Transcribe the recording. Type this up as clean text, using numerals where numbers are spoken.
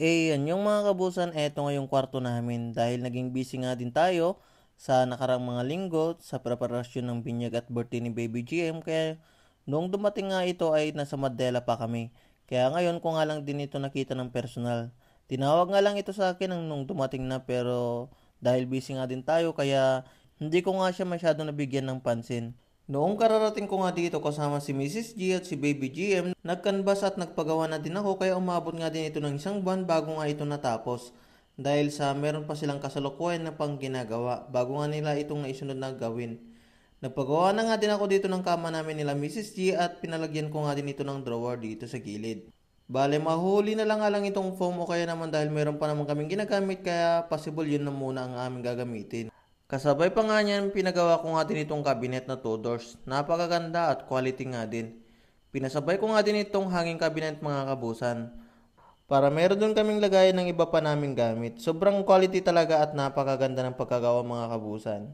Yan yung mga kabusan, eto nga yung kwarto namin dahil naging busy nga din tayo sa nakarang mga linggo sa preparasyon ng binyag at birthday ni Baby GM kaya noong dumating nga ito ay nasa Mandela pa kami. Kaya ngayon ko nga lang din ito nakita ng personal. Tinawag nga lang ito sa akin nung dumating na pero dahil busy nga din tayo kaya hindi ko nga siya masyado nabigyan ng pansin. Noong kararating ko nga dito kasama si Mrs. G at si Baby GM, nagkanbas at nagpagawa na din ako kaya umabot nga din ito ng isang buwan bago nga ito natapos. Dahil sa meron pa silang kasalukuyan na pang ginagawa bago nga nila itong naisunod na gawin. Nagpagawa na nga din ako dito ng kama namin nila Mrs. G at pinalagyan ko nga din ito ng drawer dito sa gilid. Bale, mahuli na lang nga lang itong foam o kaya naman dahil meron pa naman kaming ginagamit kaya possible yun na muna ang aming gagamitin. Kasabay pa nga niyan, pinagawa ko nga din itong cabinet na 2 doors. Napakaganda at quality nga din. Pinasabay ko nga din itong hanging cabinet mga kabusan. Para meron dun kaming lagayan ng iba pa naming gamit. Sobrang quality talaga at napakaganda ng pagkagawa mga kabusan.